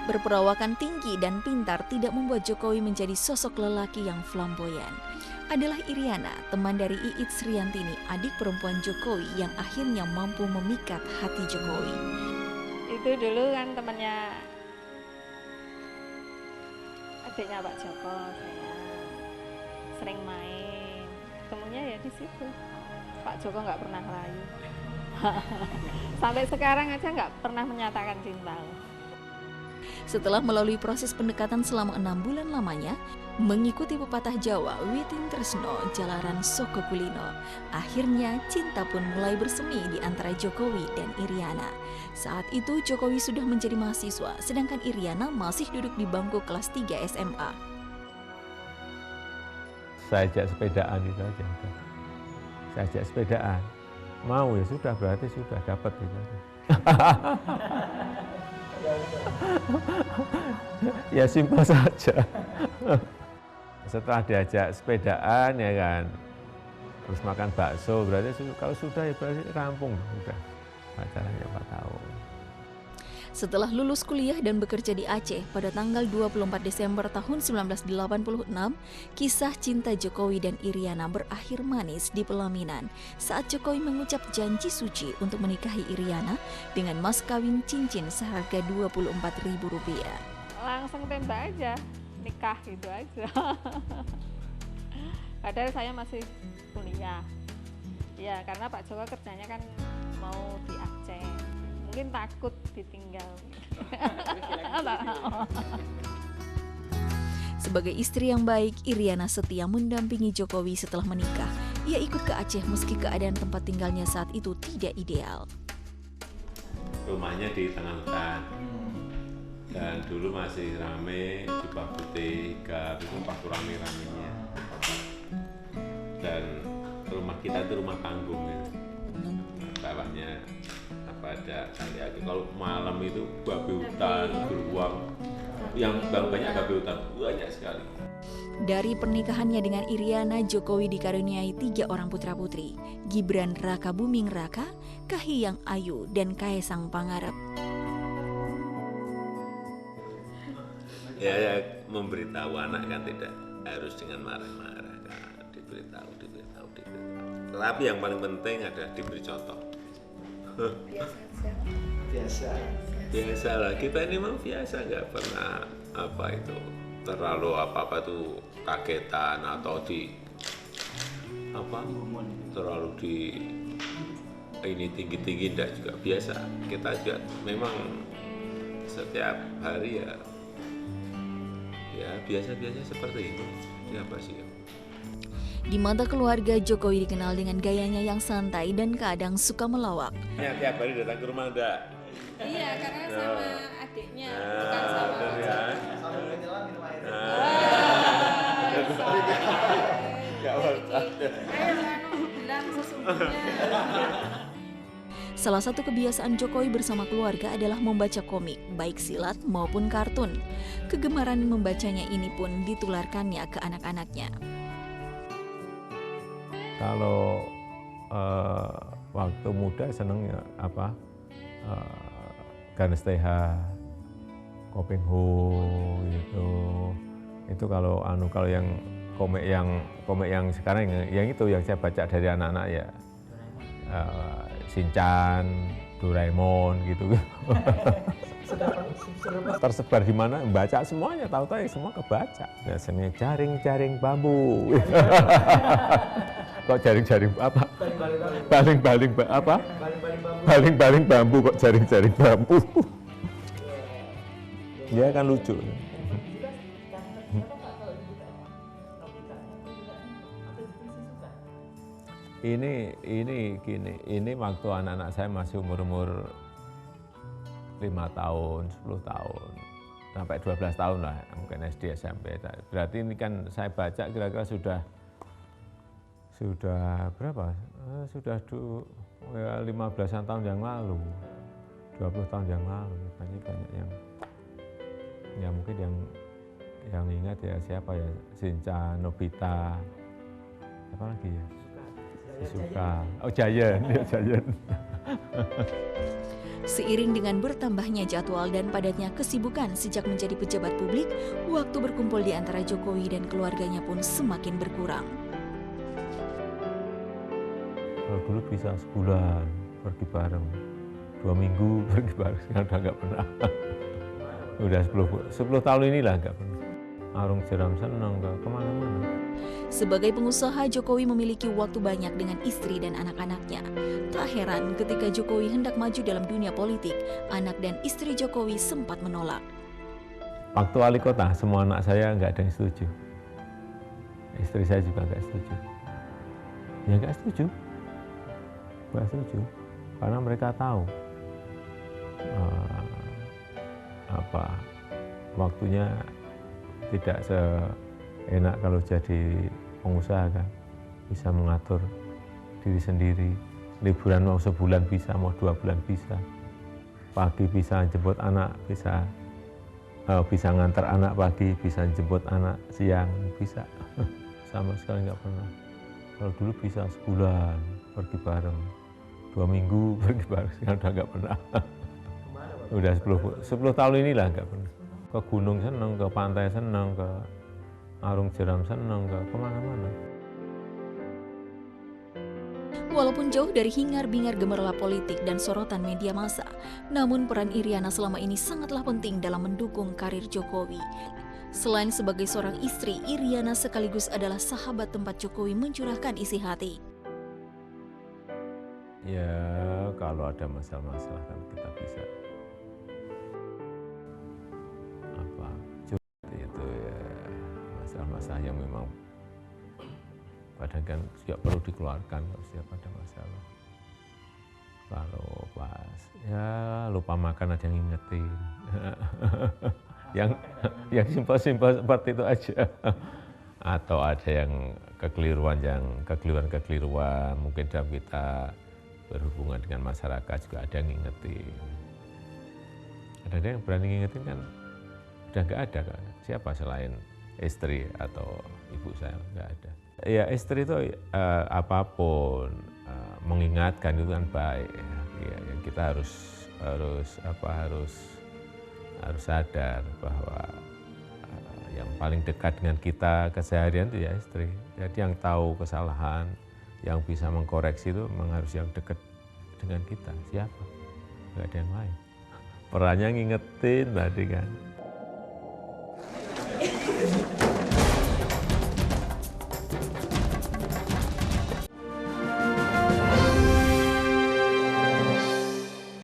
Berperawakan tinggi dan pintar tidak membuat Jokowi menjadi sosok lelaki yang flamboyan. Adalah Iriana, teman dari Iit Sriantini, adik perempuan Jokowi yang akhirnya mampu memikat hati Jokowi. Itu dulu kan temannya adiknya Pak Joko, saya sering main, ketemunya ya di situ. Pak Joko nggak pernah rayu. Sampai sekarang aja nggak pernah menyatakan cinta. Setelah melalui proses pendekatan selama 6 bulan lamanya, mengikuti pepatah Jawa Witing Tresno Jalaran Soko Kulino, akhirnya cinta pun mulai bersemi di antara Jokowi dan Iriana. Saat itu Jokowi sudah menjadi mahasiswa, sedangkan Iriana masih duduk di bangku kelas 3 SMA. Saya ajak sepedaan itu aja. Saya ajak sepedaan. Mau ya sudah, berarti sudah dapat itu aja. Ya simpel saja. Setelah diajak sepedaan ya kan, terus makan bakso, berarti kalau sudah ya berarti rampung sudah. Pacarannya 4 tahun. Setelah lulus kuliah dan bekerja di Aceh pada tanggal 24 Desember tahun 1986, kisah cinta Jokowi dan Iriana berakhir manis di pelaminan saat Jokowi mengucap janji suci untuk menikahi Iriana dengan mas kawin cincin seharga Rp24.000. Langsung tembak aja, nikah gitu aja. Padahal saya masih kuliah. Ya karena Pak Joko kerjanya kan mau di Aceh. Mungkin takut ditinggal. Sebagai istri yang baik, Iriana setia mendampingi Jokowi setelah menikah. Ia ikut ke Aceh meski keadaan tempat tinggalnya saat itu tidak ideal. Rumahnya di tengah hutan. Dan dulu masih rame di Putih, itu waktu rame-ramenya. Dan rumah kita itu rumah panggung ya. Bawahnya ada kalau malam itu babi hutan, beruang, yang banyak babi hutan, banyak sekali. Dari pernikahannya dengan Iriana, Jokowi dikaruniai 3 orang putra-putri, Gibran Raka Buming Raka, Kahiyang Ayu, dan Kaesang Pangarep. Ya, memberitahu anak kan tidak harus dengan marah-marah, kan. Diberitahu. Tapi yang paling penting adalah diberi contoh. Biasa lah, kita ini memang biasa, nggak pernah terlalu tuh kagetan atau terlalu ini tinggi enggak, juga biasa. Kita juga memang setiap hari ya biasa seperti itu. Siapa sih ya? Di mata keluarga, Jokowi dikenal dengan gayanya yang santai dan kadang suka melawak. Tiap hari datang ke rumah enggak? Iya, karena sama adiknya, bukan sama ya. bilang sesungguhnya. Salah satu kebiasaan Jokowi bersama keluarga adalah membaca komik, baik silat maupun kartun. Kegemaran membacanya ini pun ditularkannya ke anak-anaknya. Kalau waktu muda senengnya Ganes TH, Koping Ho gitu. Itu kalau yang komik yang sekarang yang itu yang saya baca dari anak-anak ya. Shinchan, Doraemon gitu. Tersebar di mana, baca semuanya, tahu-tahu ya semua kebaca. Biasanya jaring-jaring bambu. Kok jaring-jaring apa? Baling-baling bambu kok jaring-jaring bambu. Dia kan lucu. Ini waktu anak-anak saya masih umur 5 tahun, 10 tahun, sampai 12 tahun lah, mungkin SD, SMP. Berarti ini kan saya baca kira-kira sudah berapa? Sudah 15-an tahun yang lalu, 20 tahun yang lalu. Banyak yang mungkin yang ingat ya siapa ya, Shinchan, Nobita, apa lagi ya? Suka. Oh, Giant. Seiring dengan bertambahnya jadwal dan padatnya kesibukan sejak menjadi pejabat publik, waktu berkumpul di antara Jokowi dan keluarganya pun semakin berkurang. Kalau dulu bisa sebulan pergi bareng, 2 minggu pergi bareng, sekarang udah nggak pernah. Udah 10 tahun inilah nggak pernah. Arung jeram seneng ke kemana-mana. Sebagai pengusaha, Jokowi memiliki waktu banyak dengan istri dan anak-anaknya. Tak heran ketika Jokowi hendak maju dalam dunia politik, anak dan istri Jokowi sempat menolak. Waktu wali kota, semua anak saya nggak ada yang setuju. Istri saya juga nggak setuju. Ya nggak setuju. Nggak setuju. Karena mereka tahu waktunya tidak seenak kalau jadi pengusaha kan, bisa mengatur diri sendiri, liburan mau sebulan bisa, mau 2 bulan bisa, pagi bisa jemput anak, bisa ngantar anak pagi, bisa jemput anak siang, bisa. Sama sekali nggak pernah. Kalau dulu bisa sebulan pergi bareng, 2 minggu pergi bareng, sekarang udah nggak pernah. Udah 10 tahun inilah nggak pernah. Ke gunung seneng, ke pantai seneng, ke arung jeram seneng, ke kemana-mana. Walaupun jauh dari hingar-bingar gemerlap politik dan sorotan media massa, namun peran Iriana selama ini sangatlah penting dalam mendukung karir Jokowi. Selain sebagai seorang istri, Iriana sekaligus adalah sahabat tempat Jokowi mencurahkan isi hati. Ya, kalau ada masalah-masalah kan kita bisa curhat itu ya, masalah-masalah yang memang kadang kan juga perlu dikeluarkan kalau setiap ada masalah. Kalau pas ya lupa makan ada yang ngingetin. yang simpel-simpel seperti itu aja. Atau ada yang kekeliruan mungkin dalam kita berhubungan dengan masyarakat juga ada yang ngingetin. Ada yang berani ngingetin kan udah nggak ada kan. Siapa selain istri atau ibu saya, nggak ada. Ya istri itu apapun mengingatkan itu kan baik. Ya, kita harus sadar bahwa yang paling dekat dengan kita keseharian itu ya istri. Jadi yang tahu kesalahan, yang bisa mengkoreksi itu memang harus yang dekat dengan kita. Siapa? Nggak ada yang lain. Perannya ngingetin tadi kan.